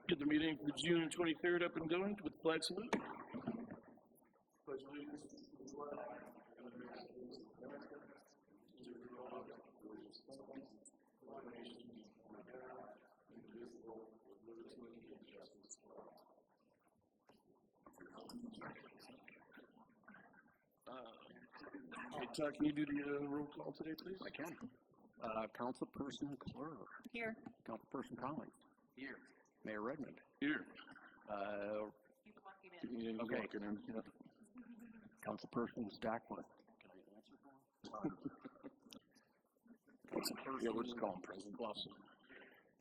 Get the meeting for June 23rd up and going with the flag salute. Pledge allegiance to the flag of the United States of America, and to the republic for which it stands, one nation, under God, indivisible, with liberty and justice for all. Hey, Todd, can you do the roll call today, please? I can. Councilperson Clerk. Here. Councilperson Collins. Here. Mayor Redmond. Here. He's walking in. Yeah, Okay. walking in. Yeah. Councilperson Stackman. Can I answer that? Councilperson. Yeah, we'll just call him President. Lawson.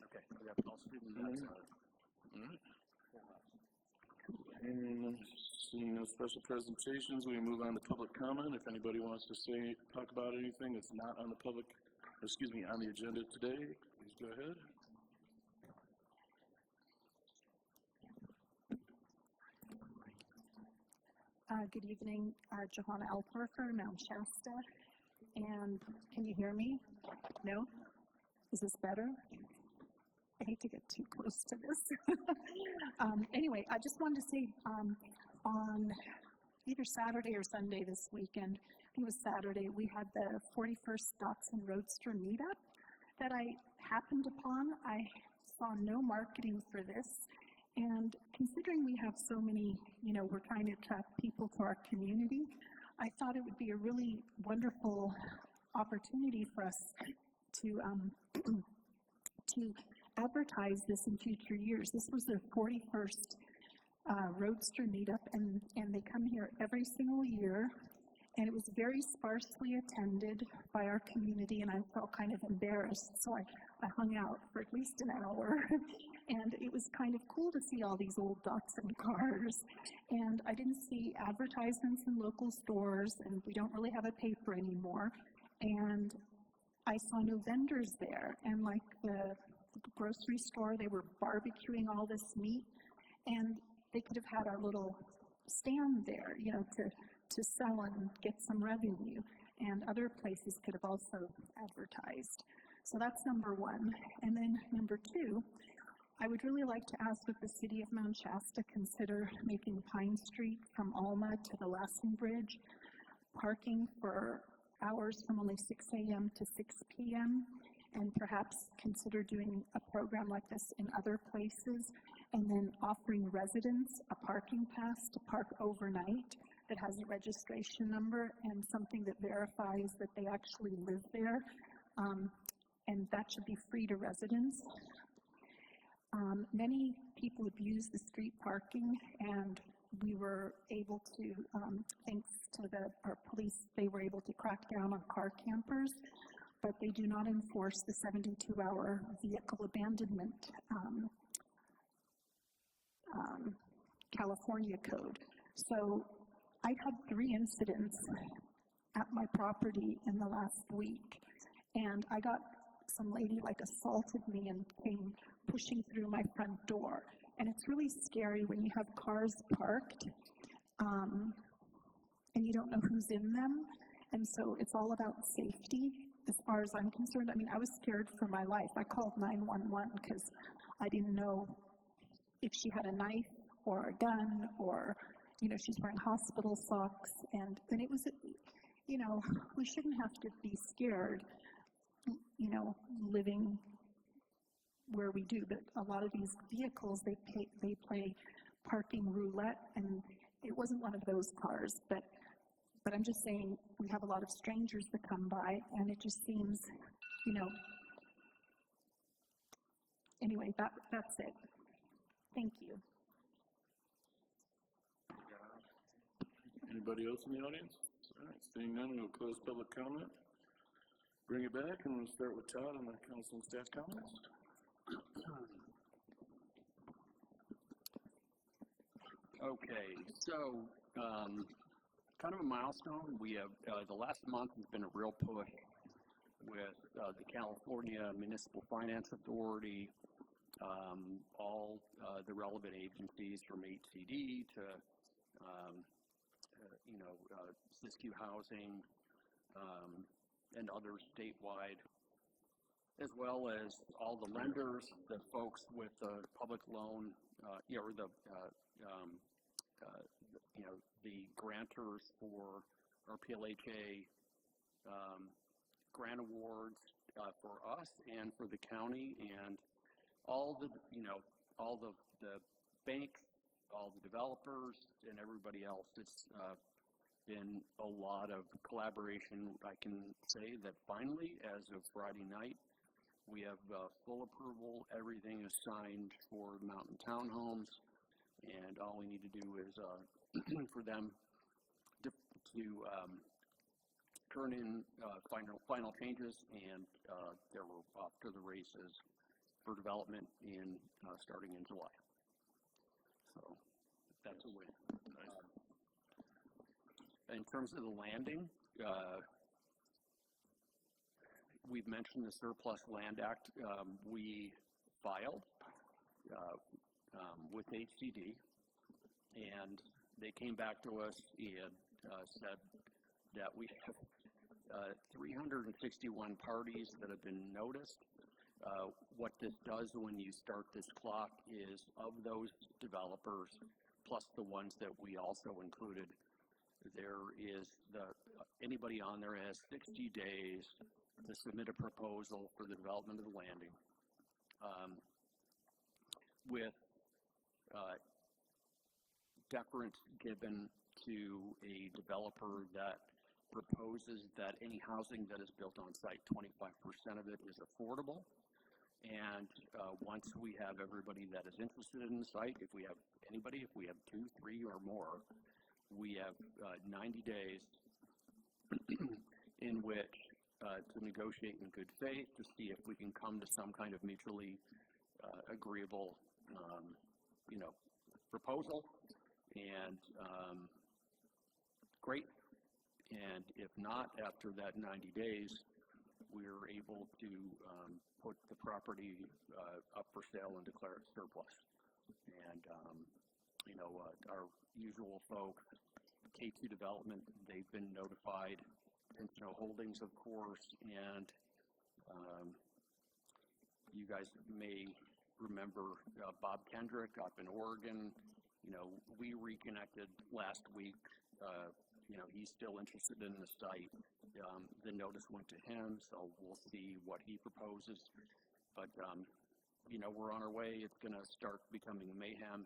Okay. We have also do that. All right. And seeing no special presentations, we move on to public comment. If anybody wants to talk about anything that's not on the on the agenda today, please go ahead. Good evening, Johanna L. Parker, Mount Shasta. And can you hear me? No? Is this better? I hate to get too close to this. Anyway, I just wanted to say on either Saturday or Sunday this weekend, I think it was Saturday, we had the 41st Datsun Roadster meetup that I happened upon. I saw no marketing for this. And considering we have so many, we're trying to attract people to our community, I thought it would be a really wonderful opportunity for us to to advertise this in future years. This was their 41st Roadster meetup, and they come here every single year. And it was very sparsely attended by our community, and I felt kind of embarrassed, so I hung out for at least an hour. And it was kind of cool to see all these old Datsun cars. And I didn't see advertisements in local stores, and we don't really have a paper anymore. And I saw no vendors there. And like the grocery store, they were barbecuing all this meat, and they could have had our little stand there, to sell and get some revenue, and other places could have also advertised. So that's number one. And then number two, I would really like to ask that the city of Mount Shasta consider making Pine Street from Alma to the Lassen Bridge parking for hours from only 6 a.m. to 6 p.m., and perhaps consider doing a program like this in other places, and then offering residents a parking pass to park overnight that has a registration number and something that verifies that they actually live there, and that should be free to residents. Many people abuse the street parking, and we were able to, thanks to our police, they were able to crack down on car campers, but they do not enforce the 72-hour vehicle abandonment California code. So I had 3 incidents at my property in the last week, and I got some lady assaulted me and came pushing through my front door. And it's really scary when you have cars parked and you don't know who's in them. And so it's all about safety as far as I'm concerned. I mean, I was scared for my life. I called 911 because I didn't know if she had a knife or a gun, or, she's wearing hospital socks. And it was, we shouldn't have to be scared, living where we do. But a lot of these vehicles, they play parking roulette, and it wasn't one of those cars. But I'm just saying, we have a lot of strangers that come by, and it just seems, anyway, that's it. Thank you. Anybody else in the audience? All right, seeing none, we'll close public comment. Bring it back, and we'll start with Todd on the council and staff comments. Okay, so kind of a milestone. We have the last month has been a real push with the California Municipal Finance Authority, all the relevant agencies from HCD to Fiscal housing and other statewide as well as all the lenders, the folks with the public loan, or the grantors for our PLHA grant awards for us and for the county, and all the banks, all the developers, and everybody else. It's been a lot of collaboration. I can say that finally, as of Friday night, we have full approval. Everything is signed for Mountain Townhomes, and all we need to do is for them to turn in final changes, and they're off to the races for development starting in July. So that's a win. In terms of the landing, we've mentioned the Surplus Land Act. We filed with HCD, and they came back to us and said that we have 361 parties that have been noticed. What this does when you start this clock is, of those developers, plus the ones that we also included, there is anybody on there has 60 days to submit a proposal for the development of the landing, with deference given to a developer that proposes that any housing that is built on site, 25% of it is affordable. And once we have everybody that is interested in the site, if we have 2, 3, or more, we have 90 days in which to negotiate in good faith to see if we can come to some kind of mutually agreeable, proposal. And great. And if not, after that 90 days, we're able to put the property up for sale and declare it surplus. And, our usual folks, K2 Development, they've been notified, Intentional Holdings, of course, and you guys may remember Bob Kendrick up in Oregon. We reconnected last week. He's still interested in the site. The notice went to him, so we'll see what he proposes. But, we're on our way. It's going to start becoming mayhem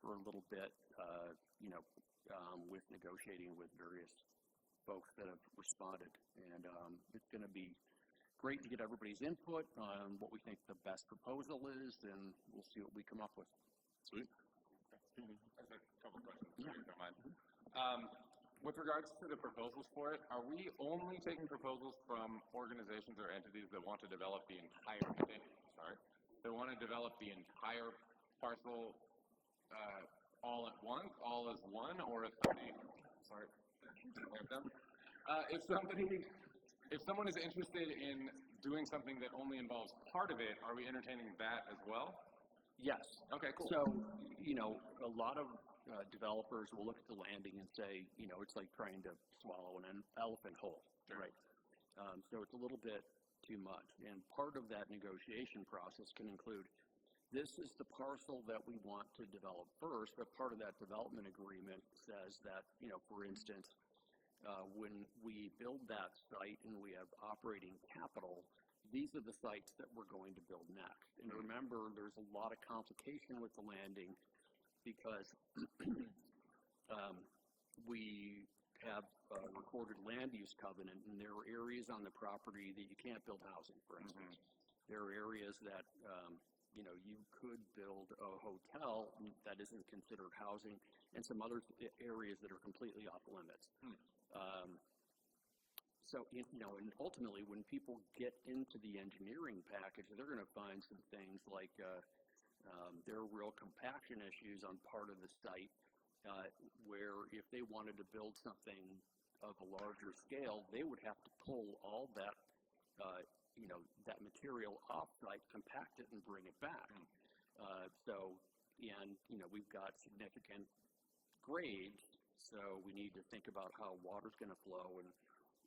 for a little bit, with negotiating with various folks that have responded. And it's going to be great to get everybody's input on what we think the best proposal is, and we'll see what we come up with. Sweet. I have a couple questions, if you don't mind. With regards to the proposals for it, are we only taking proposals from organizations or entities that want to develop the entire thing? They want to develop the entire parcel all at once, all as one, or if someone is interested in doing something that only involves part of it, are we entertaining that as well? Yes. Okay, cool. So, a lot of developers will look at the landing and say, it's like trying to swallow an elephant whole, right? So it's a little bit too much. And part of that negotiation process can include, this is the parcel that we want to develop first, but part of that development agreement says that, for instance, when we build that site and we have operating capital, these are the sites that we're going to build next. And remember, there's a lot of complication with the landing because we have a recorded land use covenant, and there are areas on the property that you can't build housing, for instance. There are areas that, you could build a hotel that isn't considered housing, and some other areas that are completely off limits. So, and ultimately, when people get into the engineering package, they're going to find some things like there are real compaction issues on part of the site where if they wanted to build something of a larger scale, they would have to pull all that, that material off-site, compact it, and bring it back. We've got significant grades, so we need to think about how water's going to flow and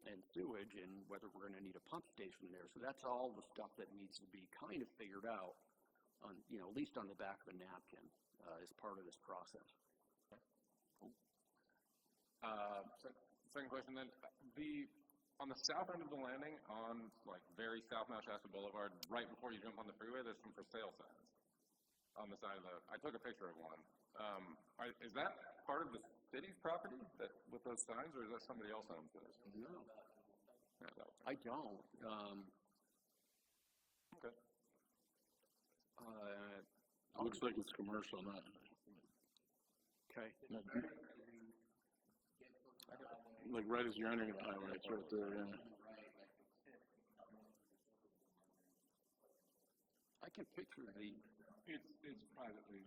and sewage, and whether we're going to need a pump station there. So that's all the stuff that needs to be kind of figured out on, at least on the back of a napkin as part of this process. Second question then, on the south end of the landing, on like very south Mount Shasta Boulevard, right before you jump on the freeway, there's some for sale signs on the side of the. I took a picture of one. Is that part of the city's property with those signs, or is that somebody else owns those? No, Yeah, I don't. Okay. Looks like it's commercial, not. Okay. Like right as you're entering the highway, it's right there, yeah. I can picture the. It's privately.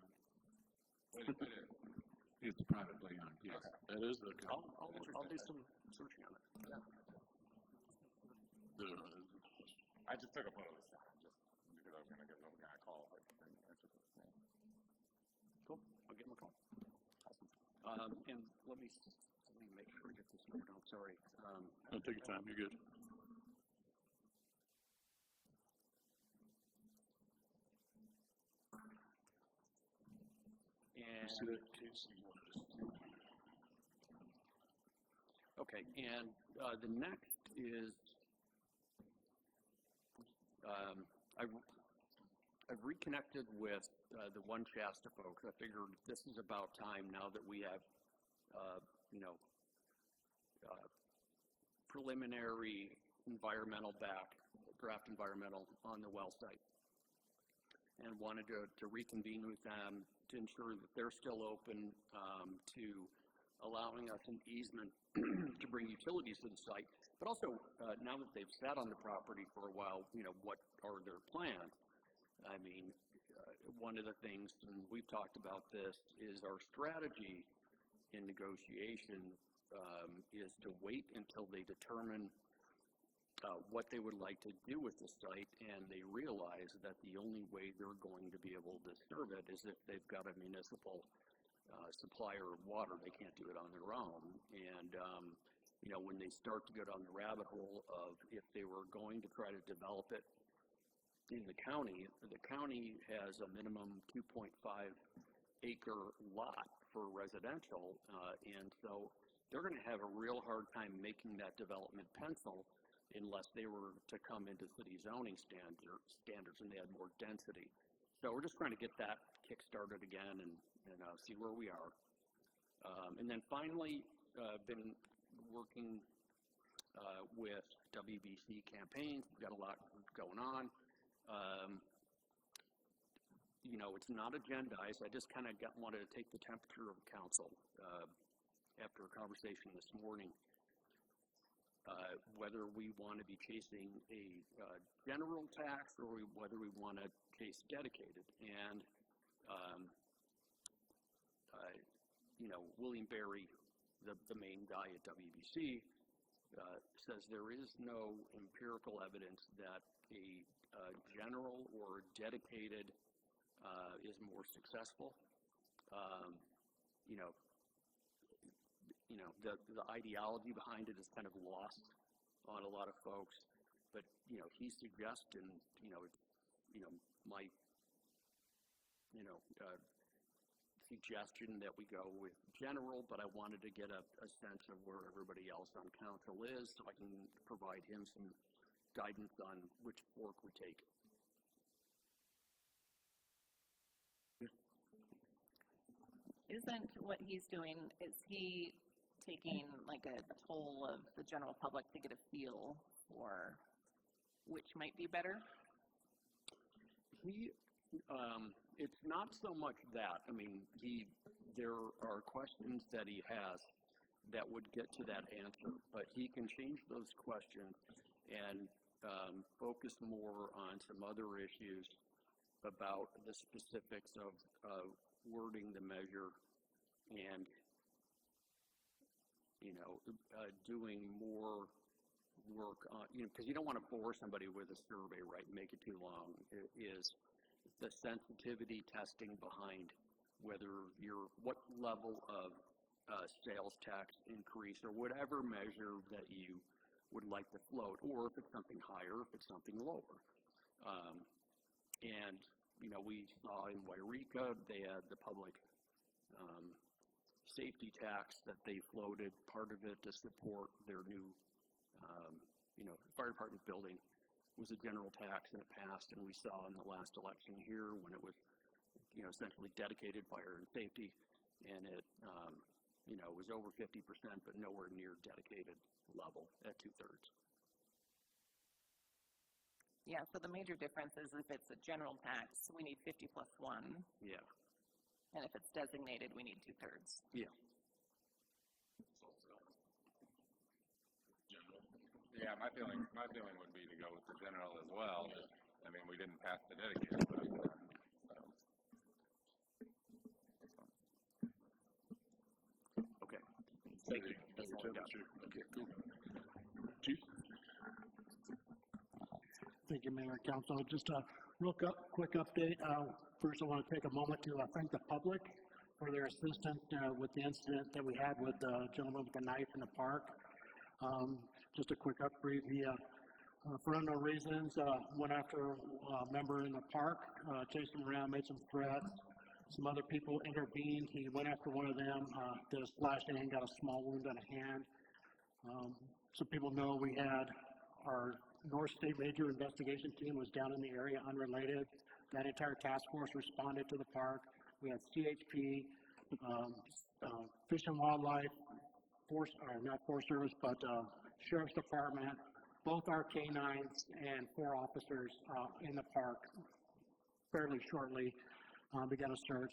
It's privately owned, yes. That is the. I'll do some searching on it. Yeah. I just took a photo of the sign just because I was going to give some guy a call, but I didn't answer the phone. Cool. I'll give him a call. Awesome. And let me make sure I get this note down. Sorry. No, take your time, you're good. And See that case? okay, and the next is I've reconnected with the One Shasta folks. I figured this is about time now that we have preliminary draft environmental on the well site, and wanted to reconvene with them to ensure that they're still open to allowing us an easement to bring utilities to the site, but also now that they've sat on the property for a while, what are their plans? I mean, one of the things, and we've talked about this, is our strategy in negotiation is to wait until they determine what they would like to do with the site, and they realize that the only way they're going to be able to serve it is if they've got a municipal supplier of water. They can't do it on their own. And, when they start to go down the rabbit hole of if they were going to try to develop it in the county has a minimum 2.5 acre lot for residential, and so they're going to have a real hard time making that development pencil unless they were to come into city zoning standards and they had more density. So we're just trying to get that kick-started again and see where we are. And then finally, been working with WBC campaigns. We've got a lot going on. It's not agendized. I just kind of wanted to take the temperature of council after a conversation this morning. Whether we want to be chasing a general tax or whether we want to chase dedicated. And, William Berry, the main guy at WBC, says there is no empirical evidence that a general or dedicated is more successful. The ideology behind it is kind of lost on a lot of folks, but he suggests, and my suggestion that we go with general, but I wanted to get a sense of where everybody else on council is, so I can provide him some guidance on which fork we take. Isn't what he's doing, is he taking like a toll of the general public to get a feel for which might be better? It's not so much that. I mean, there are questions that he has that would get to that answer, but he can change those questions and focus more on some other issues about the specifics of wording the measure and doing more work on, because you don't want to bore somebody with a survey, right, and make it too long. It is the sensitivity testing behind what level of sales tax increase or whatever measure that you would like to float, or if it's something higher, if it's something lower. And, you know, we saw in Wairika, they had the public safety tax that they floated, part of it to support their new, you know, fire department building was a general tax, and it passed, and we saw in the last election here when it was, you know, essentially dedicated fire and safety, and it, you know, was over 50%, but nowhere near dedicated level at 2/3. Yeah, so the major difference is if it's a general tax, we need 50 plus 1, Yeah, and if it's designated, we need 2/3. yeah. Yeah, my feeling would be to go with the general as well. I mean, we didn't pass the dedicated, but, Okay. Thank you. That's all I got. Okay, cool. Chief? Thank you, Mayor and Council. Just a quick update. First, I want to take a moment to thank the public for their assistance with the incident that we had with the gentleman with the knife in the park. Just a quick update. He, for unknown reasons, went after a member in the park, chased him around, made some threats. Some other people intervened. He went after one of them, did a slash and got a small wound on a hand. So people know we had our North State Major Investigation Team was down in the area unrelated. That entire task force responded to the park. We had CHP, Fish and Wildlife, not Forest Service, but Sheriff's Department, both our K-9s and 4 officers in the park fairly shortly began a search.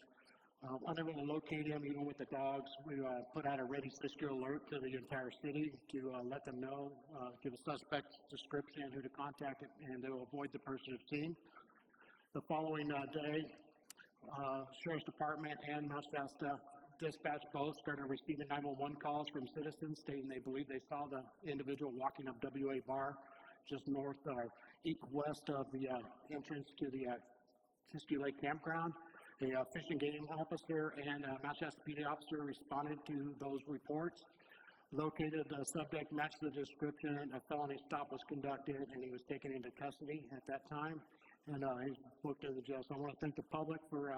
Unable to locate him, even with the dogs, we put out a ready sister alert to the entire city to let them know, give a suspect description, who to contact, and to avoid the person seen. The following day, Sheriff's Department and Mount Shasta Dispatch both started receiving 911 calls from citizens stating they believe they saw the individual walking up WA Bar just north or west of the entrance to the Siskiyou Lake Campground. A Fish and Game officer and a Mount Shasta PD officer responded to those reports. Located the subject, matched the description, a felony stop was conducted, and he was taken into custody at that time, and he's booked into the jail. So I want to thank the public for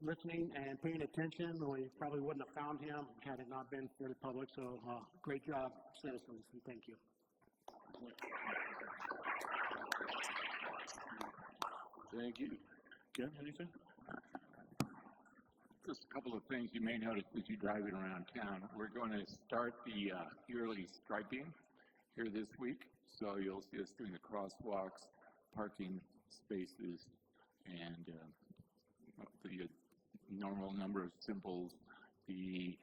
listening and paying attention. We probably wouldn't have found him had it not been for the public, so great job, citizens, and thank you. Thank you. Ken, anything? Just a couple of things you may notice as you're driving around town. We're going to start the yearly striping here this week, so you'll see us doing the crosswalks, parking spaces, and the normal number of symbols, the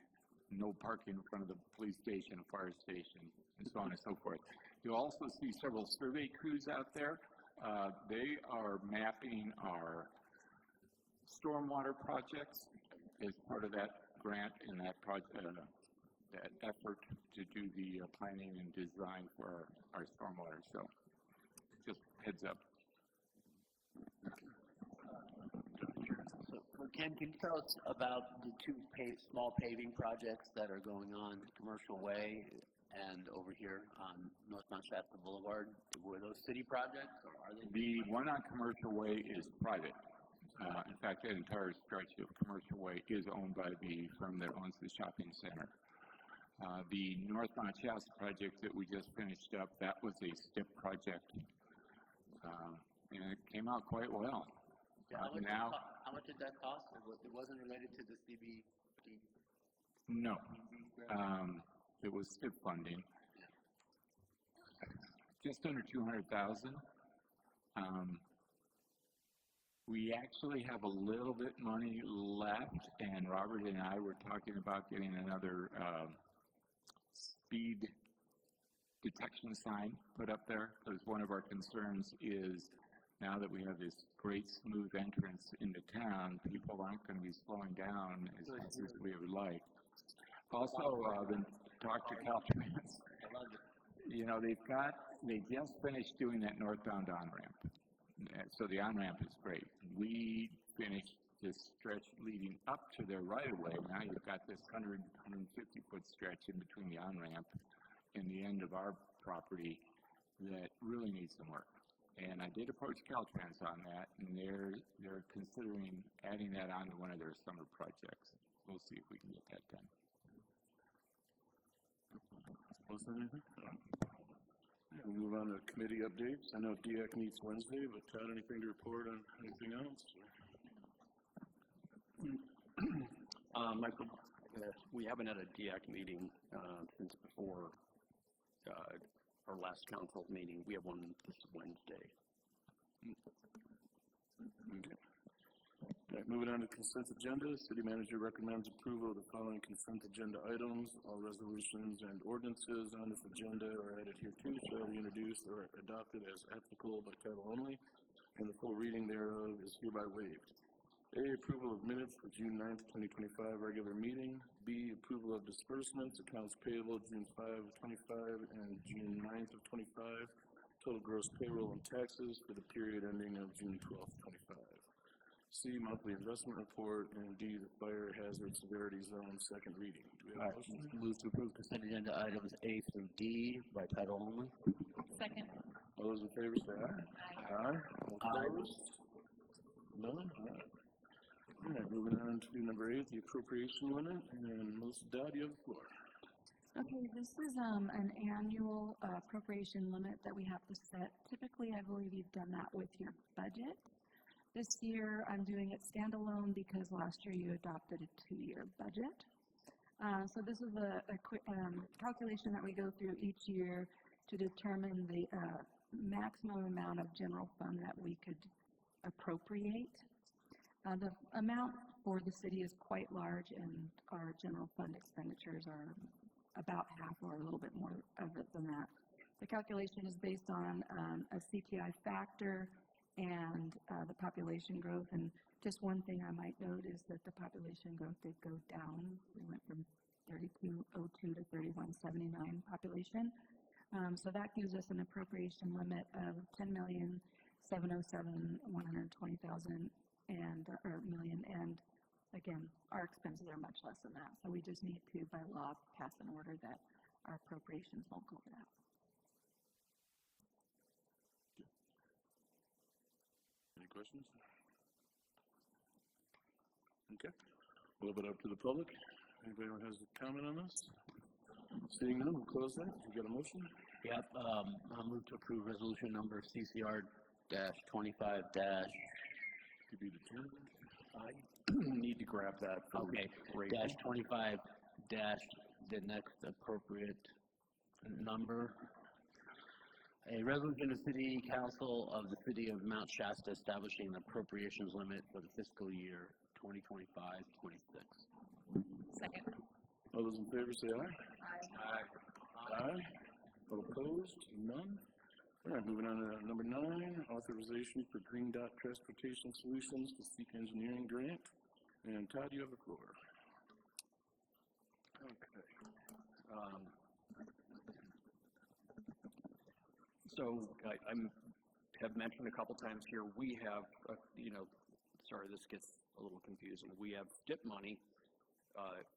no parking in front of the police station, fire station, and so on and so forth. You'll also see several survey crews out there. They are mapping our stormwater projects as part of that grant and that project, that effort to do the planning and design for our stormwater. So, just heads up. So, Ken, can you tell us about the two small paving projects that are going on Commercial Way and over here on North Mount Shasta Boulevard? Were those city projects, or are they? The one on Commercial Way is private. In fact, that entire stretch of Commercial Way is owned by the firm that owns the shopping center. The North Mount Shasta project that we just finished up, that was a STIP project, and it came out quite well. How much did that cost? It wasn't related to the CBD? No. It was STIP funding. Just under $200,000. We actually have a little bit money left, and Robert and I were talking about getting another speed detection sign put up there, because one of our concerns is now that we have this great smooth entrance into town, people aren't going to be slowing down as much as we would like. Also, been talked to Caltrans. You know, they just finished doing that northbound on-ramp. So the on-ramp is great. We finished this stretch leading up to their right-of-way. Now you've got this 150-foot stretch in between the on-ramp and the end of our property that really needs some work. And I did approach Caltrans on that, and they're considering adding that on to one of their summer projects. We'll see if we can get that done. Anything? We'll move on to committee updates. I know DEAC meets Wednesday, but Todd, anything to report on anything else? Michael, we haven't had a DEAC meeting since before our last council meeting. We have one this Wednesday. Okay. Okay, moving on to consent agenda. City manager recommends approval of the following consent agenda items. All resolutions and ordinances on this agenda are added here too shall be introduced or adopted as applicable by title only, and the full reading thereof is hereby waived. A, approval of minutes for June 9th, 2025 regular meeting. B, approval of disbursements, accounts payable June 5 of 25 and June 9th of 25. Total gross payroll and taxes for the period ending of June 12th, 25. C, monthly investment report, and D, the fire hazard severity zone, second reading. Do we have a motion? Move to approve consent agenda items A through D by title only. Second. All those in favor say aye. Aye. All opposed? None? All right. All right, moving on to number 8, the appropriation limit, and Melissa Dodd, you have the floor. Okay, this is an annual appropriation limit that we have to set. Typically, I believe you've done that with your budget. This year, I'm doing it standalone because last year you adopted a 2-year budget. So this is a quick calculation that we go through each year to determine the maximum amount of general fund that we could appropriate. The amount for the city is quite large, and our general fund expenditures are about half or a little bit more of it than that. The calculation is based on a CPI factor and the population growth. And just one thing I might note is that the population growth did go down. We went from 3202 to 3179 population. So that gives us an appropriation limit of $10,707,120,000 and million. And again, our expenses are much less than that. So we just need to, by law, pass an order that our appropriations won't go over that. Any questions? Okay. We'll open it up to the public. Anybody who has a comment on this? Seeing none, we'll close that. You got a motion? Yep, I'll move to approve resolution number CCR-25- To be determined. I need to grab that. Okay, dash 25 dash the next appropriate number. A resolution of City Council of the City of Mount Shasta establishing an appropriations limit for the fiscal year 2025-26. Second. All those in favor say aye. Aye. Aye. All opposed? None? All right, moving on to number 9, authorization for Green Dot Transportation Solutions to seek engineering grant. And Todd, you have the floor. Okay. So I have mentioned a couple times here, we have, sorry, this gets a little confusing. We have STIP money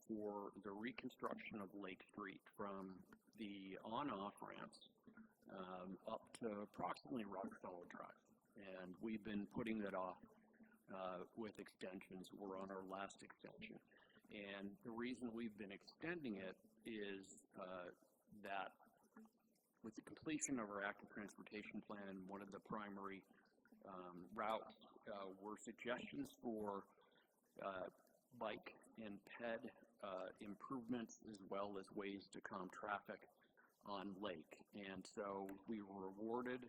for the reconstruction of Lake Street from the on-off ramps up to approximately Rockefeller Drive. And we've been putting that off with extensions. We're on our last extension. And the reason we've been extending it is that with the completion of our active transportation plan, one of the primary routes were suggestions for bike and ped improvements as well as ways to calm traffic on Lake. And so we were awarded,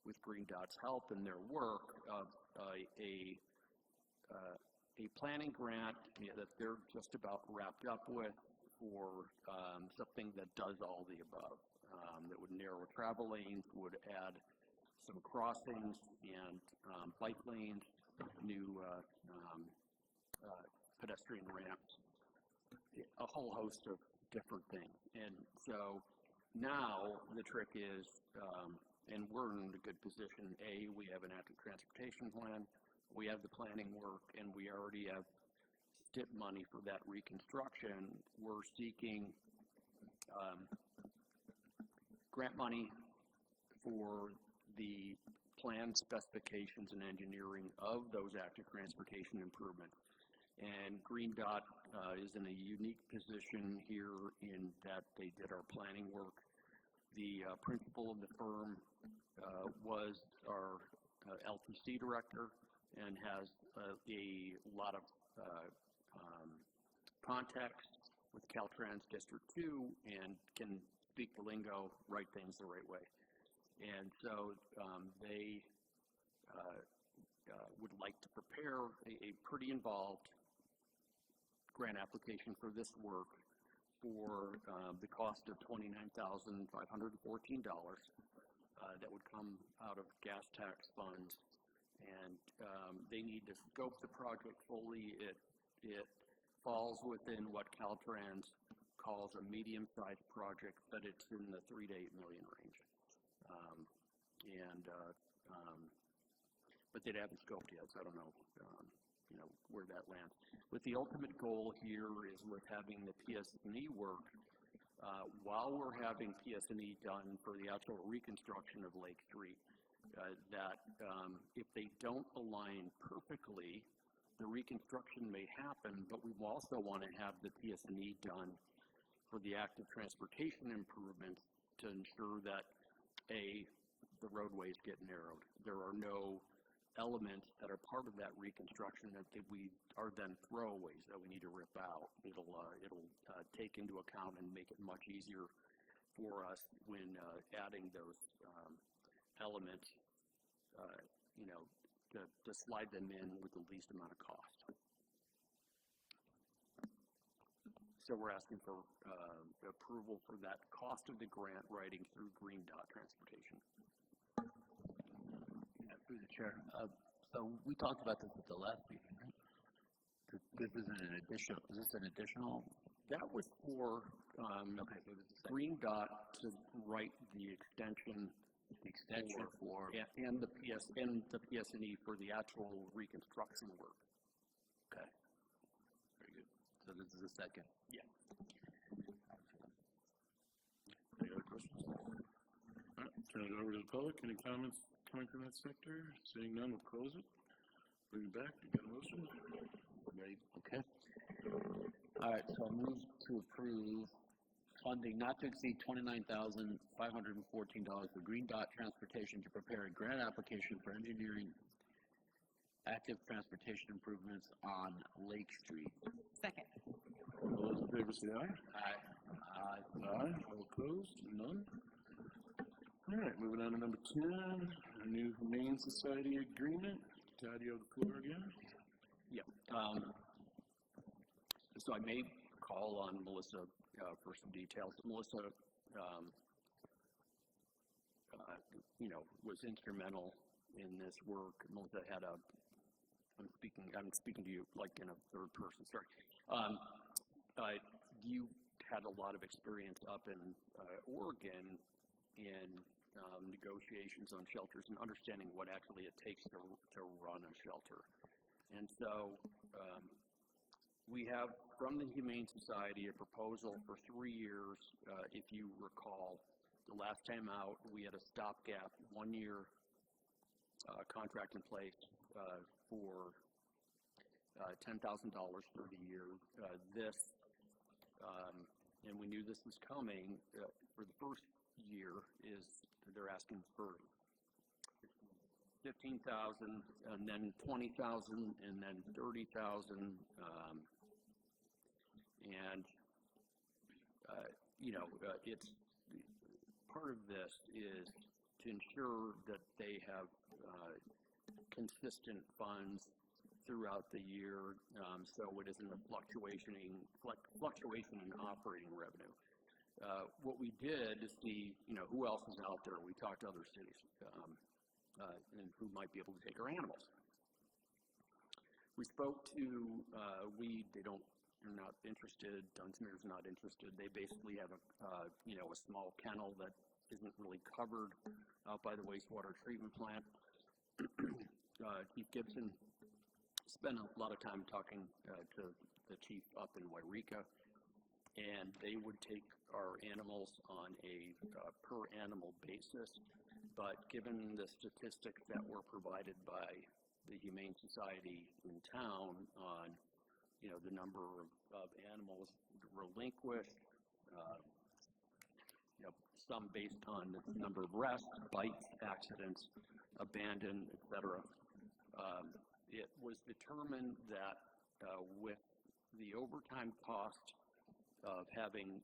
with Green Dot's help and their work, a planning grant that they're just about wrapped up with for something that does all the above. That would narrow travel lanes, would add some crossings and bike lanes, new pedestrian ramps, a whole host of different things. And so now the trick is, and we're in a good position, A, we have an active transportation plan, we have the planning work, and we already have STIP money for that reconstruction. We're seeking grant money for the plan specifications and engineering of those active transportation improvements. And Green Dot is in a unique position here in that they did our planning work. The principal of the firm was our LTC director and has a lot of contacts with Caltrans District 2 and can speak the lingo, write things the right way. And so they would like to prepare a pretty involved grant application for this work for the cost of $29,514 that would come out of gas tax funds. And they need to scope the project fully. It falls within what Caltrans calls a medium-sized project, but it's in the $3 to $8 million range. But they haven't scoped yet, so I don't know, where that lands. But the ultimate goal here is with having the PS&E work, while we're having PS&E done for the actual reconstruction of Lake Street, that if they don't align perfectly, the reconstruction may happen, but we also want to have the PS&E done for the active transportation improvements to ensure that, A, the roadways get narrowed. There are no elements that are part of that reconstruction that we are then throwaways that we need to rip out. It'll take into account and make it much easier for us when adding those elements, to slide them in with the least amount of cost. So we're asking for approval for that cost of the grant writing through Green Dot Transportation. Yeah, through the chair. So we talked about this at the last meeting, right? This isn't an additional. Is this an additional? That was for Okay, so this is Green Dot to write the extension. the extension for. And the PS&E for the actual reconstruction work. Okay. Very good. So this is the second. Yeah. Any other questions? All right, turn it over to the public. Any comments coming from that sector? Seeing none, we'll close it. Bring it back. You got a motion? Ready? Okay. All right, so I move to approve funding not to exceed $29,514 for Green Dot Transportation to prepare a grant application for engineering active transportation improvements on Lake Street. Second. All those in favor say aye. Aye. Aye. All opposed? None? All right, moving on to number 10, a new Humane Society agreement. Todd, you have the floor again. Yeah. So I may call on Melissa for some details. Melissa, was instrumental in this work. Melissa had I'm speaking to you like in a third person, sorry. You had a lot of experience up in Oregon in negotiations on shelters and understanding what actually it takes to run a shelter. And so we have from the Humane Society a proposal for 3 years. If you recall, the last time out we had a stopgap 1 year contract in place for $10,000 for the year. And we knew this was coming. For the first year, they're asking for $15,000, and then $20,000, and then $30,000, and it's part of this is to ensure that they have consistent funds throughout the year, so it isn't a fluctuation in operating revenue. What we did is see, who else is out there. We talked to other cities and who might be able to take our animals. We spoke to they're not interested. Dunsmuir's not interested. They basically have a small kennel that isn't really covered out by the wastewater treatment plant. Chief Gibson spent a lot of time talking to the chief up in Wairika. and they would take our animals on a per animal basis. But given the statistics that were provided by the Humane Society in town on, the number of animals relinquished, some based on the number of arrests, bites, accidents, abandoned, etc. It was determined that with the overtime cost of having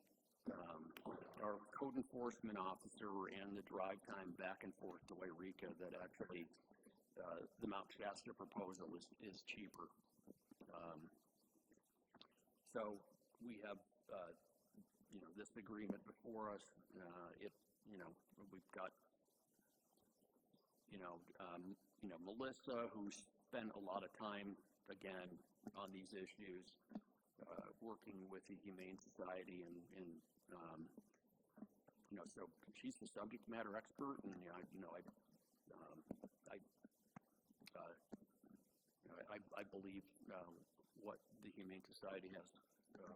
our code enforcement officer and the drive time back and forth to Wairika, that actually the Mount Shasta proposal is cheaper. So we have this agreement before us. We've got Melissa, who spent a lot of time again on these issues, working with the Humane Society, and so she's the subject matter expert, and I believe what the Humane Society has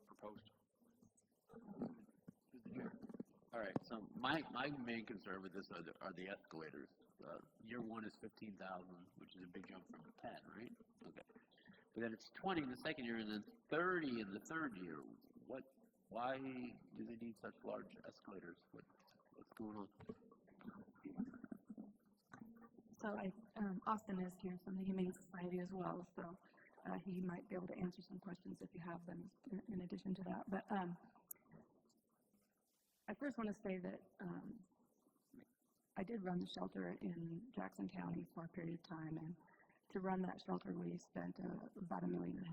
proposed. All right, so my main concern with this are the escalators. Year one is 15,000, which is a big jump from 10, right? Okay. But then it's 20 in the second year, and then 30 in the third year. Why do they need such large escalators? What's going on? So Austin is here from the Humane Society as well, so he might be able to answer some questions if you have them in addition to that. But I first want to say that I did run the shelter in Jackson County for a period of time, and to run that shelter we spent about $1.5 million.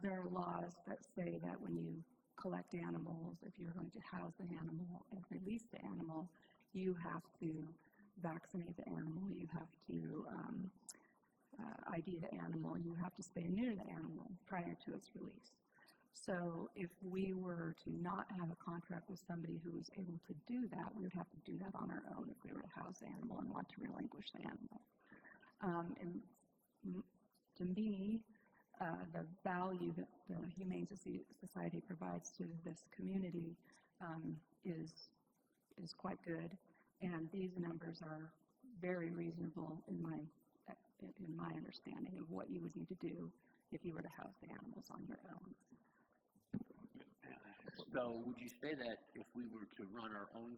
There are laws that say that when you collect animals, if you're going to house the animal and release the animal, you have to vaccinate the animal, you have to ID the animal, you have to spay and neuter the animal prior to its release. So if we were to not have a contract with somebody who was able to do that, we would have to do that on our own if we were to house the animal and want to relinquish the animal. And to me, the value that the Humane Society provides to this community is quite good, and these numbers are very reasonable in my understanding of what you would need to do if you were to house the animals on your own. So would you say that if we were to run our own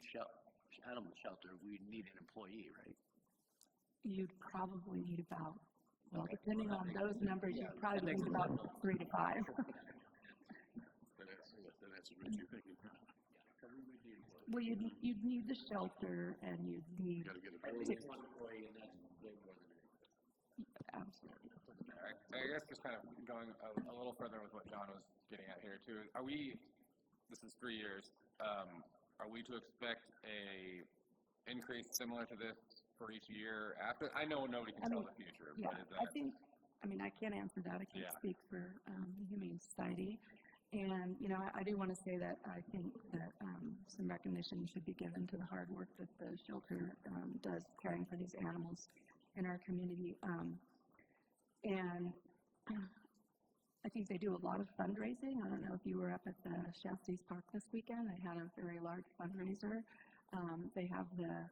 animal shelter, we'd need an employee, right? You'd probably need about, well, depending on those numbers, you'd probably need about 3 to 5. Well, you'd need the shelter, and you'd need. One employee, and that's way more than it. Absolutely. I guess just kind of going a little further with what John was getting at here too. This is 3 years, are we to expect a increase similar to this for each year after? I know nobody can tell the future, Yeah, but is that? I can't answer that. I can't speak for the Humane Society. And, I do want to say that I think that some recognition should be given to the hard work that the shelter does caring for these animals in our community. And I think they do a lot of fundraising. I don't know if you were up at the Shasta Park this weekend. They had a very large fundraiser. They have the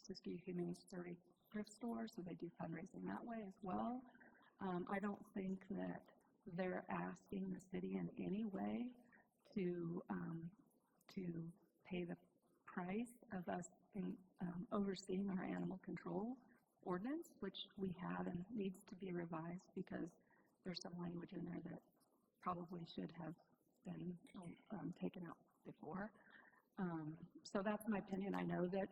Fiscal Humane Society thrift store, so they do fundraising that way as well. I don't think that they're asking the city in any way to pay the price of us overseeing our animal control ordinance, which we have and needs to be revised because there's some language in there that probably should have been taken out before. So that's my opinion. I know that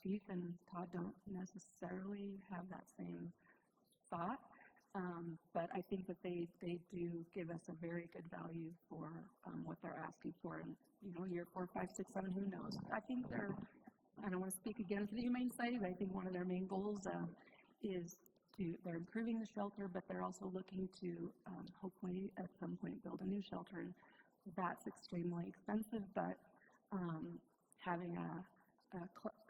Chief and Todd don't necessarily have that same thought, but I think that they do give us a very good value for what they're asking for. And, year 4, 5, 6, 7, who knows? I think I don't want to speak again for the Humane Society, but I think one of their main goals is they're improving the shelter, but they're also looking to hopefully at some point build a new shelter. And that's extremely expensive, but having a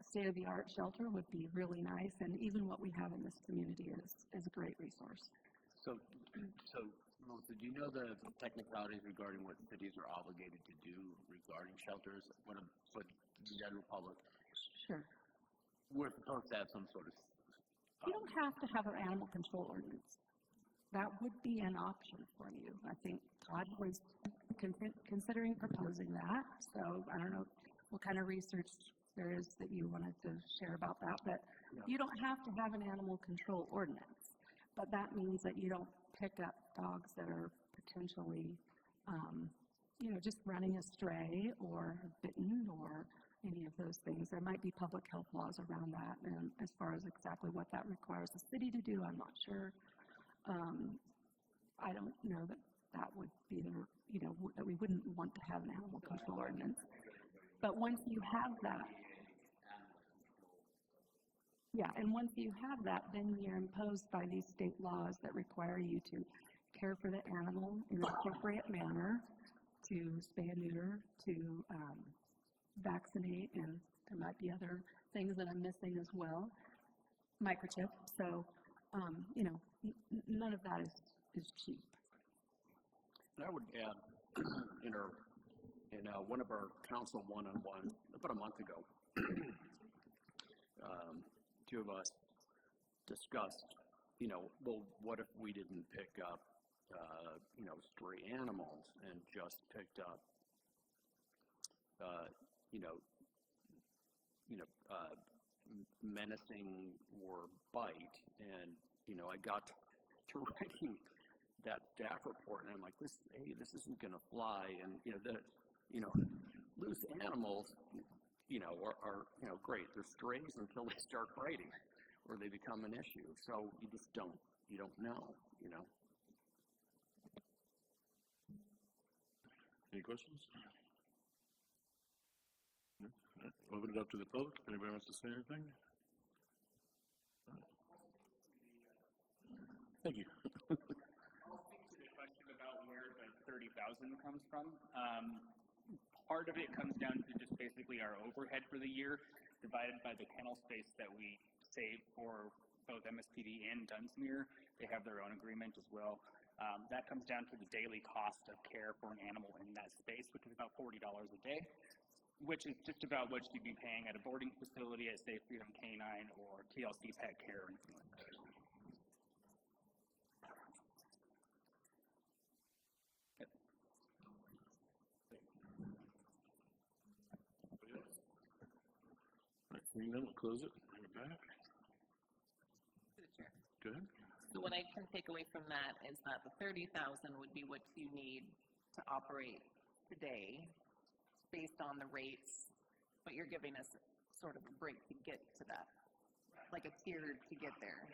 state-of-the-art shelter would be really nice, and even what we have in this community is a great resource. So Melissa, do you know the technicalities regarding what cities are obligated to do regarding shelters? What the general public, Sure. we're supposed to have some sort of, You don't have to have an animal control ordinance. That would be an option for you. I think Todd was considering proposing that, so I don't know what kind of research there is that you wanted to share about that, but you don't have to have an animal control ordinance. But that means that you don't pick up dogs that are potentially, just running astray or bitten or any of those things. There might be public health laws around that, and as far as exactly what that requires the city to do, I'm not sure. I don't know that would be that we wouldn't want to have an animal control ordinance. But once you have that, and once you have that, then you're imposed by these state laws that require you to care for the animal in an appropriate manner, to spay and neuter, to vaccinate, and there might be other things that I'm missing as well, microchip. So, none of that is cheap. And I would add, in one of our council one-on-one about a month ago, two of us discussed, well, what if we didn't pick up, stray animals and just picked up, menacing or bite, and I got to writing that DAF report, and I'm like, this isn't going to fly, and loose animals, are great. They're strays until they start biting, or they become an issue. So you just don't know. Any questions? No? All right. Open it up to the public. If anybody wants to say anything? All right. Thank you. I'll speak to the question about where the 30,000 comes from. Part of it comes down to just basically our overhead for the year, divided by the kennel space that we save for both MSPD and Dunsmuir. They have their own agreement as well. That comes down to the daily cost of care for an animal in that space, which is about $40 a day, which is just about what you'd be paying at a boarding facility at, say, Freedom Canine or TLC Pet Care or anything like that. Seeing none, we'll close it. Bring it back. To the chair. Go ahead. So what I can take away from that is that the 30,000 would be what you need to operate today based on the rates, but you're giving us sort of a break to get to that, like a tier to get there.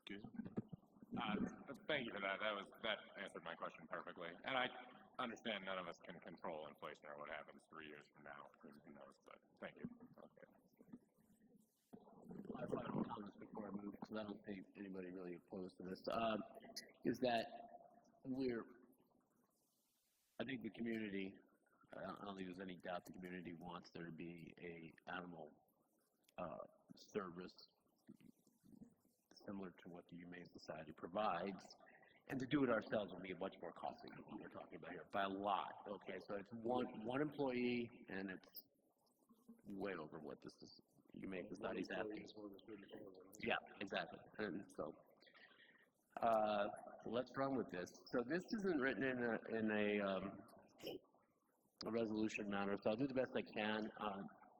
Good. Thank you for that. That answered my question perfectly. And I understand none of us can control inflation or what happens 3 years from now. Who knows? But thank you. Okay. My final comments before I move, because I don't think anybody really opposed to this, is that I think the community, I don't think there's any doubt the community wants there to be a animal service similar to what the Humane Society provides, and to do it ourselves would be much more costly than what we're talking about here, by a lot. Okay, so it's one employee, and it's way over what this is. Humane Society's asking. Yeah, exactly. And so let's run with this. So this isn't written in a resolution manner, so I'll do the best I can.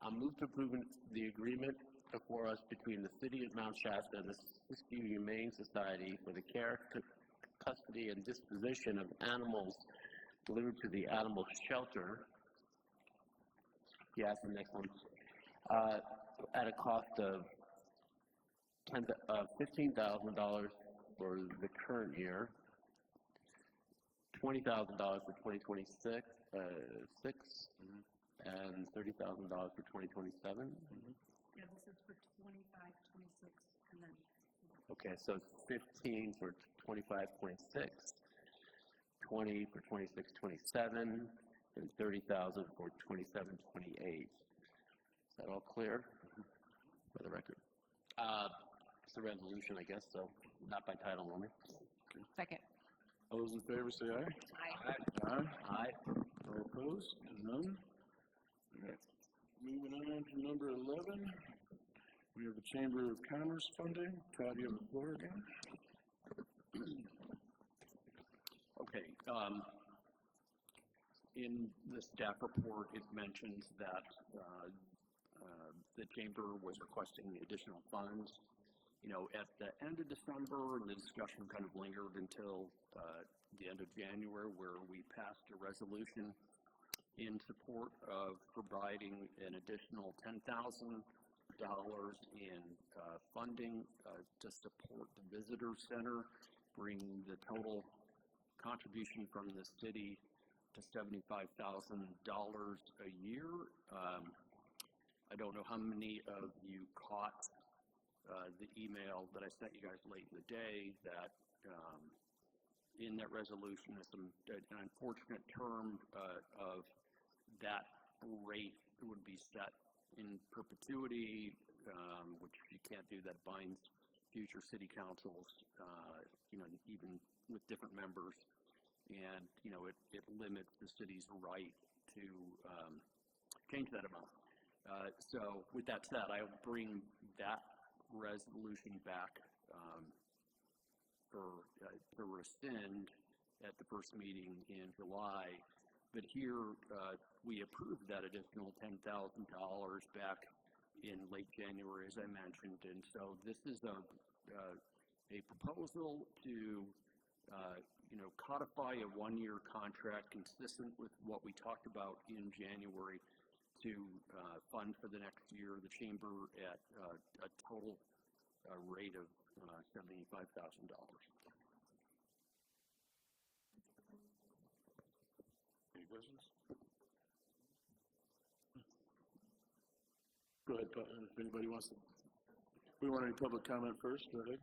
I'll move to approve the agreement before us between the City of Mount Shasta and the Fiscal Humane Society for the care, custody, and disposition of animals delivered to the animal shelter. Yes, the next one. At a cost of $15,000 for the current year, $20,000 for 2026, and $30,000 for 2027. Yeah, this is for 25, 26, and then. Okay, so it's 15 for 25.6. 2020 for 26-27, and 30,000 for 27-28. Is that all clear for the record? It's a resolution, I guess, so not by title only. Second. All those in favor say aye. Aye. Aye. Aye. All opposed? None? All right. Moving on to number 11. We have the Chamber of Commerce funding. Todd, you have the floor again. Okay, in the staff report, it mentions that the chamber was requesting additional funds. You know, at the end of December, the discussion kind of lingered until the end of January, where we passed a resolution in support of providing an additional $10,000 in funding to support the visitor center, bringing the total contribution from the city to $75,000 a year. I don't know how many of you caught the email that I sent you guys late in the day that in that resolution is an unfortunate term of that rate would be set in perpetuity, which you can't do. That binds future city councils, you know, even with different members, and you know, it limits the city's right to change that amount. So with that said, I'll bring that resolution back to rescind at the first meeting in July. But here we approved that additional $10,000 back in late January, as I mentioned, and so this is a proposal to you know, codify a one-year contract consistent with what we talked about in January to fund for the next year the chamber at a total rate of $75,000. Any questions? Go ahead, if anybody wants to. We want any public comment first, go ahead.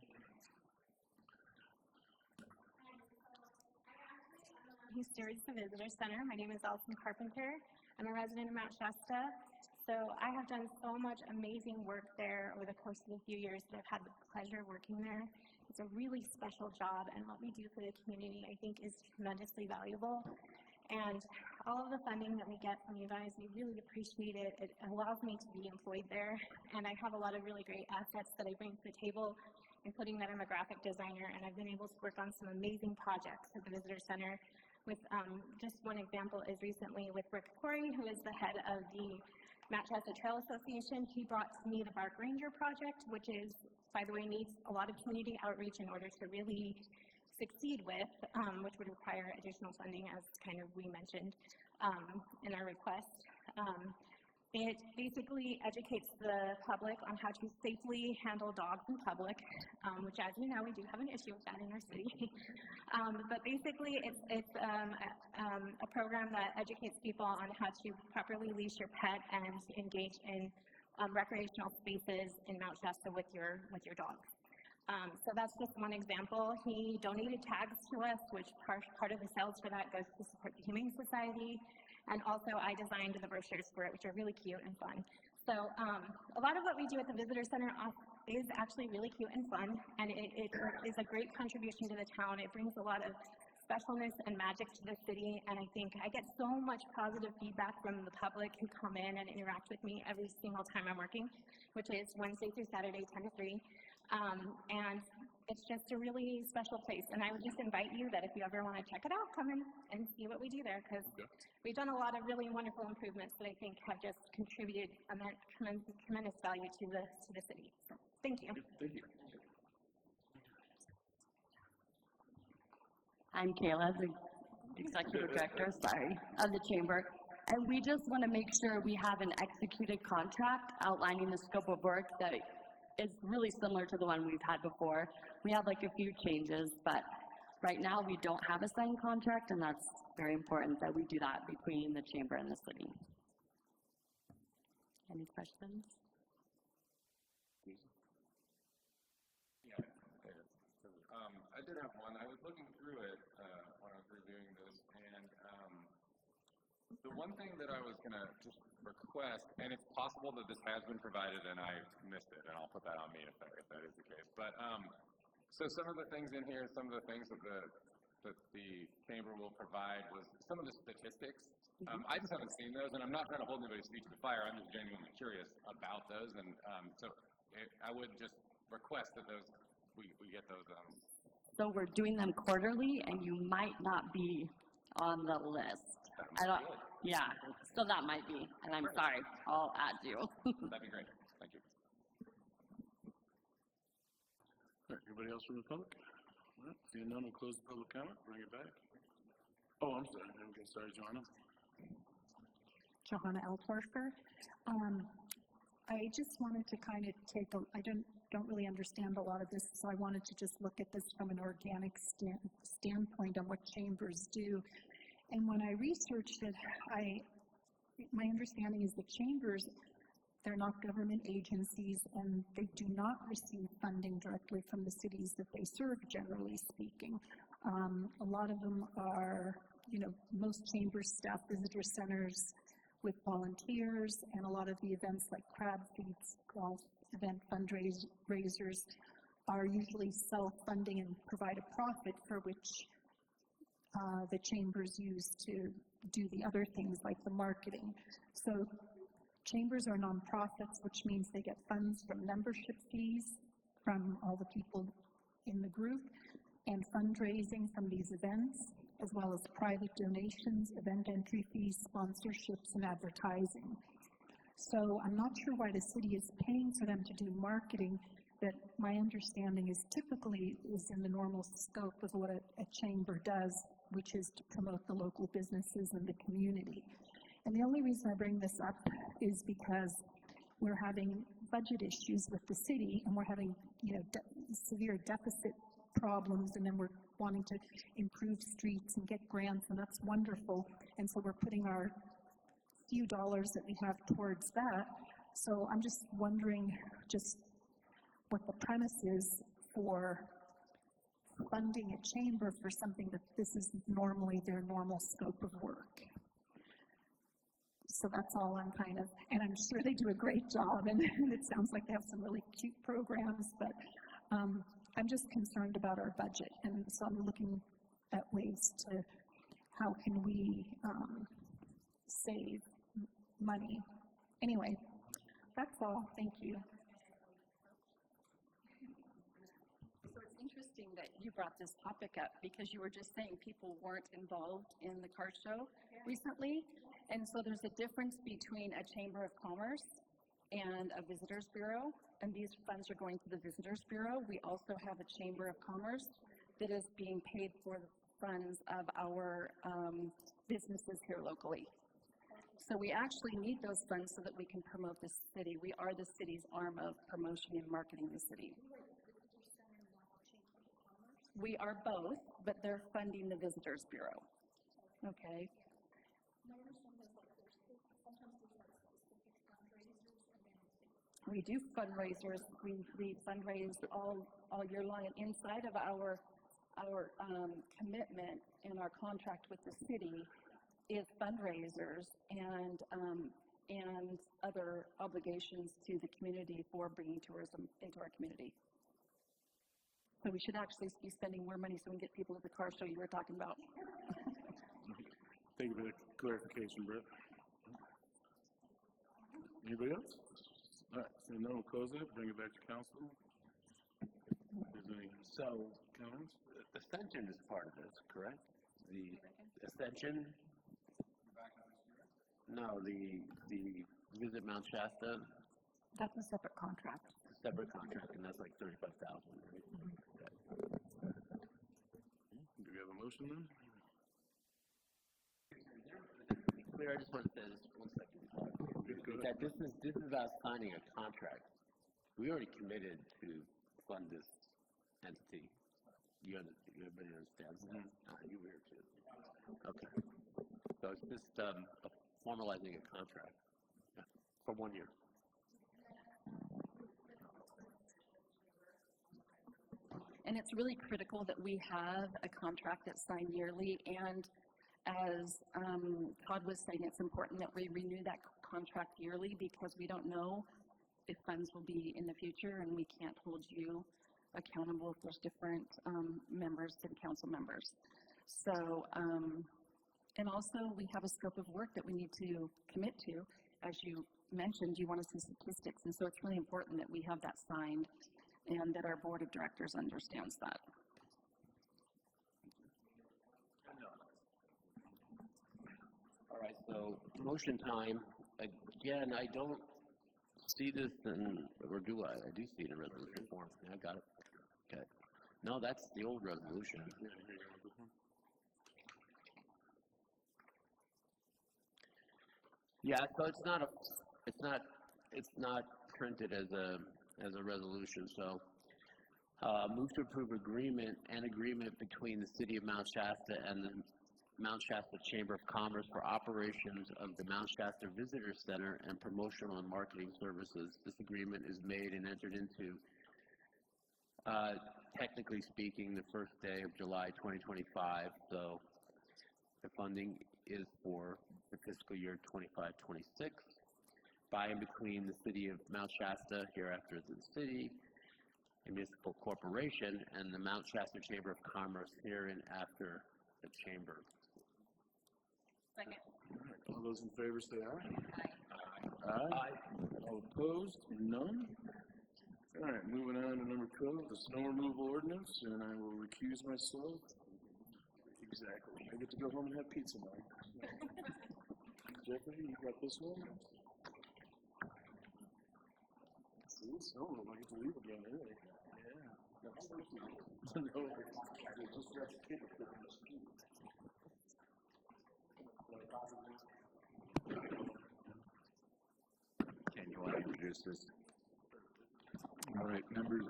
Steers the Visitor Center. My name is Alison Carpenter. I'm a resident of Mount Shasta. So I have done so much amazing work there over the course of the few years that I've had the pleasure of working there. It's a really special job, and what we do for the community, I think, is tremendously valuable. And all of the funding that we get from you guys, we really appreciate it. It allows me to be employed there, and I have a lot of really great assets that I bring to the table, including that I'm a graphic designer, and I've been able to work on some amazing projects at the Visitor Center. With just one example is recently with Rick Corey, who is the head of the Mount Shasta Trail Association. He brought to me the Bark Ranger project, which is, by the way, needs a lot of community outreach in order to really succeed with, which would require additional funding, as kind of we mentioned in our request. It basically educates the public on how to safely handle dogs in public, which, as you know, we do have an issue with that in our city. But basically, it's a program that educates people on how to properly leash your pet and engage in recreational spaces in Mount Shasta with your dogs. So that's just one example. He donated tags to us, which part of the sales for that goes to support the Humane Society. And also I designed the brochures for it, which are really cute and fun. So a lot of what we do at the Visitor Center is actually really cute and fun, and it is a great contribution to the town. It brings a lot of specialness and magic to the city, and I think I get so much positive feedback from the public who come in and interact with me every single time I'm working, which is Wednesday through Saturday, 10 to 3. And it's just a really special place, and I would just invite you that if you ever want to check it out, come in and see what we do there, because we've done a lot of really wonderful improvements that I think have just contributed tremendous value to the city. So, thank you. Thank you. I'm Kayla, the executive director, of the chamber, and we just want to make sure we have an executed contract outlining the scope of work that is really similar to the one we've had before. We have like a few changes, but right now we don't have a signed contract, and that's very important that we do that between the chamber and the city. Any questions? Yeah. I did have one. I was looking through it when I was reading reviewing this, and the one thing that I was gonna just request, and it's possible that this has been provided and I missed it, and I'll put that on me if that is the case. But so some of the things in here, some of the things that the chamber will provide was some of the statistics. I just haven't seen those, and I'm not trying to hold anybody's feet to the fire. I'm just genuinely curious about those, and so I would just request that those we get those. So we're doing them quarterly, and you might not be on the list. I don't. Yeah. So that might be, and I'm sorry. I'll add you. That'd be great. Thank you. All right, anybody else from the public? All right, seeing none, we'll close the public comment, bring it back. Oh, I'm sorry. Okay, sorry, Joanna. Johanna L. Parker. I just wanted to kind of take a, I don't really understand a lot of this, so I wanted to just look at this from an organic standpoint on what chambers do. And when I researched it, my understanding is that chambers, they're not government agencies, and they do not receive funding directly from the cities that they serve, generally speaking. A lot of them are, most chambers staff visitor centers with volunteers, and a lot of the events like crab feeds, golf event fundraisers are usually self-funding and provide a profit for which the chambers use to do the other things like the marketing. So chambers are nonprofits, which means they get funds from membership fees from all the people in the group and fundraising from these events, as well as private donations, event entry fees, sponsorships, and advertising. So I'm not sure why the city is paying for them to do marketing that my understanding is typically is in the normal scope of what a chamber does, which is to promote the local businesses and the community. And the only reason I bring this up is because we're having budget issues with the city, and we're having severe deficit problems, and then we're wanting to improve streets and get grants, and that's wonderful. And so we're putting our few dollars that we have towards that. So I'm just wondering just what the premise is for funding a chamber for something that this is normally their normal scope of work. So that's all I'm kind of, and I'm sure they do a great job, and it sounds like they have some really cute programs, but I'm just concerned about our budget, and so I'm looking at ways to, how can we save money? Anyway, that's all. Thank you. So it's interesting that you brought this topic up, because you were just saying people weren't involved in the car show recently. And so there's a difference between a chamber of commerce and a visitors bureau, and these funds are going to the visitors bureau. We also have a chamber of commerce that is being paid for the funds of our businesses here locally. So we actually need those funds so that we can promote the city. We are the city's arm of promotion and marketing the city. We are both, but they're funding the visitors bureau. Okay. We do fundraisers. We fundraise all year long, and inside of our commitment and our contract with the city is fundraisers and other obligations to the community for bringing tourism into our community. So we should actually be spending more money so we can get people to the car show you were talking about. Thank you for the clarification, Brett. Anybody else? All right, so no, we'll close it, bring it back to council. If there's any comments? Ascension is part of this, correct? The Ascension? No, the Visit Mount Shasta, That's a separate contract. separate contract, and that's like $35,000, right? Do we have a motion then? Clear, I just want to say this 1 second. That this is about signing a contract. We already committed to fund this entity. Everybody understands that? You were here too. Okay. So it's just formalizing a contract for 1 year. And And it's really critical that we have a contract that's signed yearly, and as Todd was saying, it's important that we renew that contract yearly because we don't know if funds will be in the future, and we can't hold you accountable if there's different members, city council members. So, and also we have a scope of work that we need to commit to. As you mentioned, you want to see statistics, and so it's really important that we have that signed and that our board of directors understands that. All right, so motion time. Again, I don't see this in, or do I? I do see it in resolution form. Yeah, I got it. Okay. No, that's the old resolution. Yeah, so it's not printed as a resolution. So move to approve agreement between the City of Mount Shasta and the Mount Shasta Chamber of Commerce for operations of the Mount Shasta Visitor Center and promotional and marketing services. This agreement is made and entered into, technically speaking, the first day of July 2025. So the funding is for the fiscal year 25-26, by and between the City of Mount Shasta, hereafter the city, a municipal corporation, and the Mount Shasta Chamber of Commerce, hereinafter the chamber. Second. All those in favor say aye. Aye. Aye. All opposed? None? All right, moving on to number 12, the snow removal ordinance, and I will recuse myself. Exactly. I get to go home and have pizza now. Jeffrey, you got this one? See, snow removal, I get to leave again early. Yeah. No, they just left the kid to put in the street. Ken, you want to introduce this? All right, members.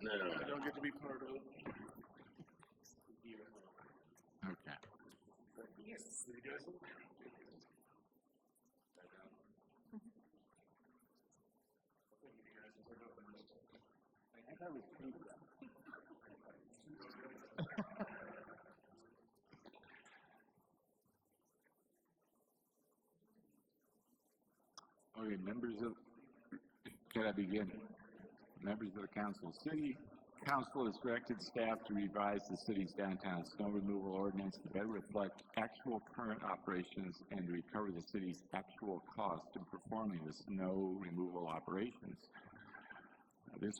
No. I don't get to be part of it. Okay. Yes. You guys? Okay, members of, can I begin? Members of the council. City Council has directed staff to revise the city's downtown snow removal ordinance to better reflect actual current operations and to recover the city's actual cost in performing the snow removal operations. Under this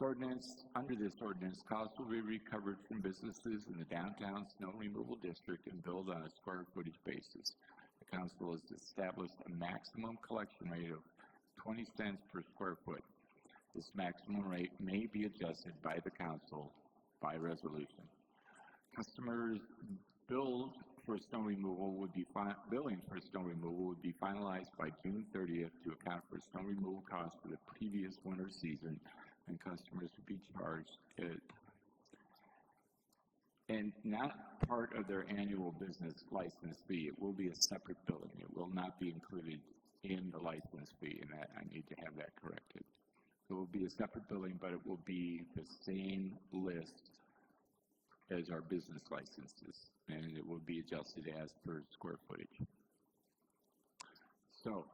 ordinance, costs will be recovered from businesses in the downtown snow removal district and billed on a square footage basis. The council has established a maximum collection rate of 20 cents per square foot. This maximum rate may be adjusted by the council by resolution. Customers billing for snow removal would be finalized by June 30th to account for snow removal costs for the previous winter season, and customers would be charged and not part of their annual business license fee. It will be a separate billing. It will not be included in the license fee, and that I need to have that corrected. It will be a separate billing, but it will be the same list as our business licenses, and it will be adjusted as per square footage. So,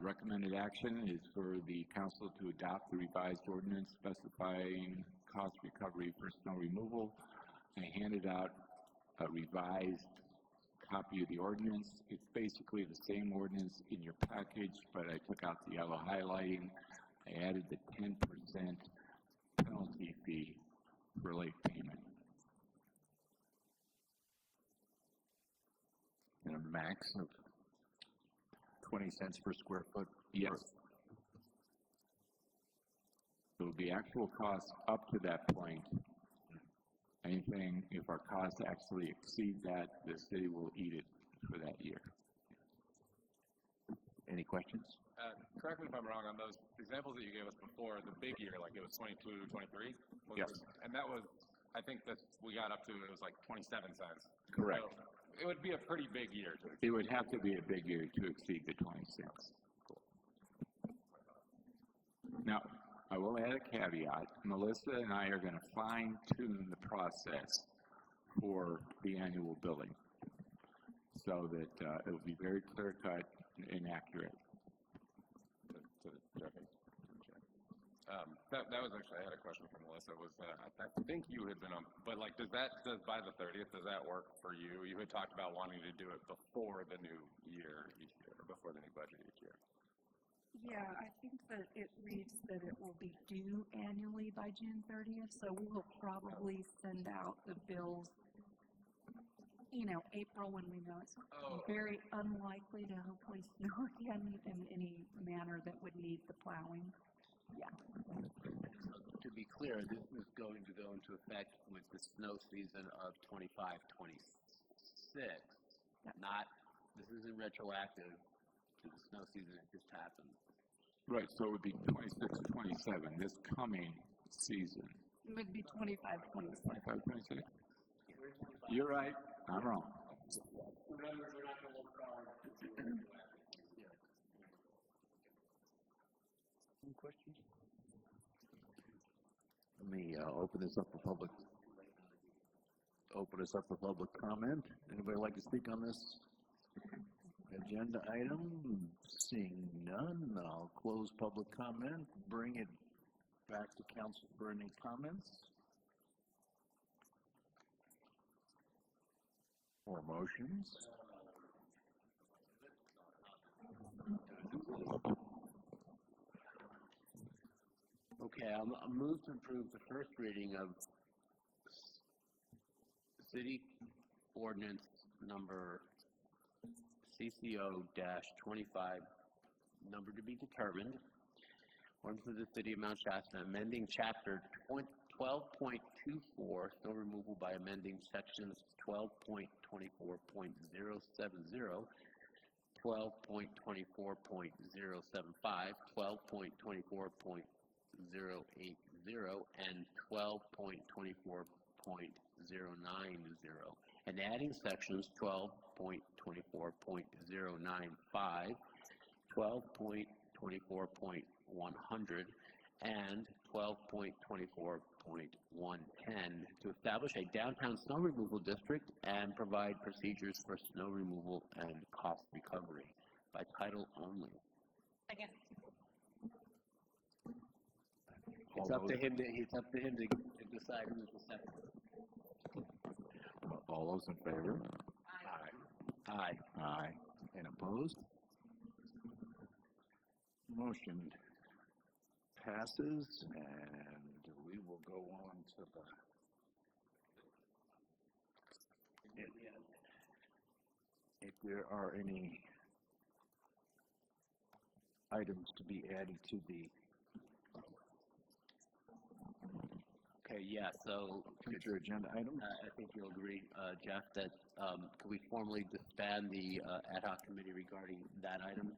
recommended action is for the council to adopt the revised ordinance specifying cost recovery for snow removal. I handed out a revised copy of the ordinance. It's basically the same ordinance in your package, but I took out the yellow highlighting. I added the 10% penalty fee for late payment. And a max of 20 cents per square foot? Yes. So the actual cost up to that point, anything, if our costs actually exceed that, the city will eat it for that year. Any questions? Correct me if I'm wrong on those examples that you gave us before, the big year, like it was 22, 23? Yes. And that was, I think that we got up to, it was like 27 cents. Correct. So it would be a pretty big year to It would have to be a big year to exceed the 20 cents. Cool. Now, I will add a caveat. Melissa and I are going to fine tune the process for the annual billing so that it will be very clear cut and accurate. That was actually, I had a question for Melissa, was, I think you had been on, but like, does by the 30th, does that work for you? You had talked about wanting to do it before the new year each year, or before the new budget each year. Yeah, I think that it reads that it will be due annually by June 30th, so we will probably send out the bills, April when we know it's very unlikely to hopefully snow again in any manner that would need the plowing. Yeah. To be clear, this is going to go into effect with the snow season of 25, 26. This isn't retroactive to the snow season that just happened. Right, so it would be 26, 27, this coming season. It would be 25, 26. 25, 26? You're right, I'm wrong. Any questions? Let me open this up for public comment. Anybody like to speak on this agenda item? Seeing none, I'll close public comment, bring it back to council for any comments or motions. Okay, I'll move to approve the first reading of City Ordinance number CCO-25, number to be determined, ordinance of the City of Mount Shasta, amending Chapter 12.24, snow removal by amending Sections 12.24.070, 12.24.075, 12.24.080, and 12.24.090, and adding sections 12.24.095, 12.24.100, and 12.24.110 to establish a downtown snow removal district and provide procedures for snow removal and cost recovery by title only. Again. It's up to him to decide who's the second. All those in favor? Aye. Aye. And opposed? Motion passes, and we will go on to if there are any items to be added to the So future agenda items. I think you'll agree, Jeff, that could we formally disband the ad hoc committee regarding that item?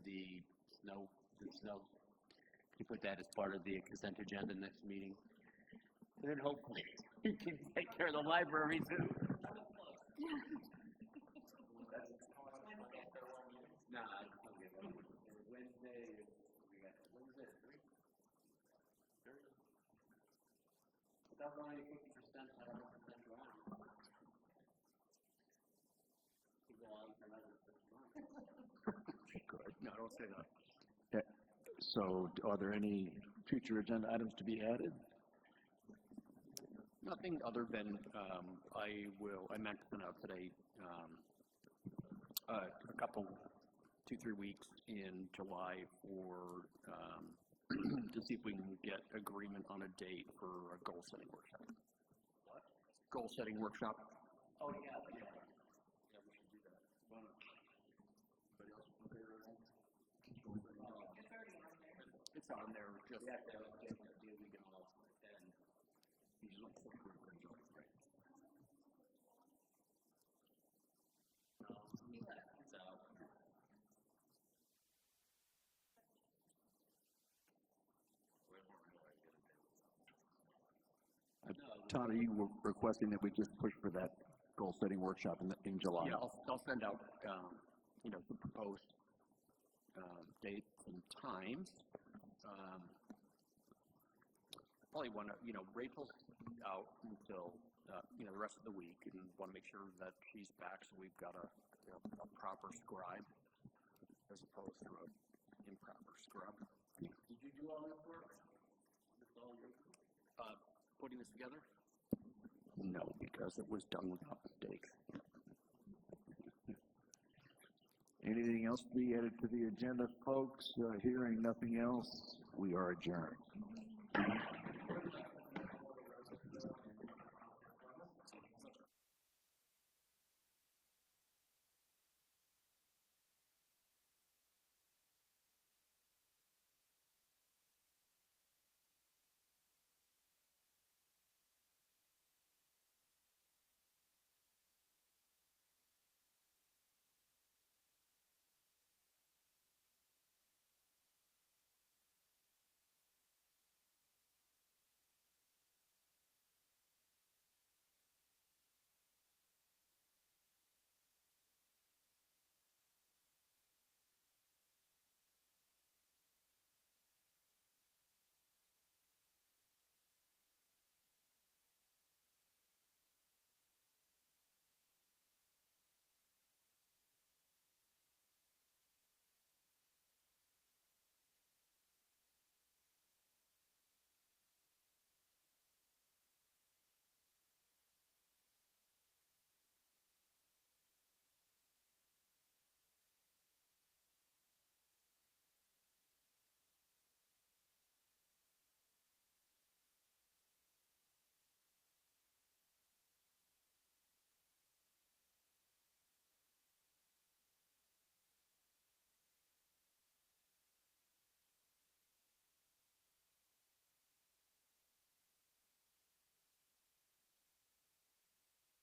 The snow. Can you put that as part of the consent agenda next meeting? And then hopefully we can take care of the library too. Wednesday, we got Wednesday at 3. Without only 50%, I don't know if that's wrong. Keep going for another 6 months. Good. No, don't say that. So, are there any future agenda items to be added? Nothing other than I meant to send out today a couple, 2-3 weeks in July for to see if we can get agreement on a date for a goal setting workshop. What? Goal setting workshop. Oh, yeah. Yeah, we should do that. Anybody else want to do that? It's on there. Just We have to get the dealing and all, and you just don't put it in the right. so. Todd, are you requesting that we just push for that goal-setting workshop in July? Yeah, I'll send out, the proposed dates and times, Probably want to, Rachel's out until, the rest of the week, and want to make sure that she's back, so we've got a proper scribe, as opposed to an improper scrub. Did you do all that work? With all your Putting this together? No, because it was done without mistake. Anything else to be added to the agenda, folks? Hearing nothing else, we are adjourned.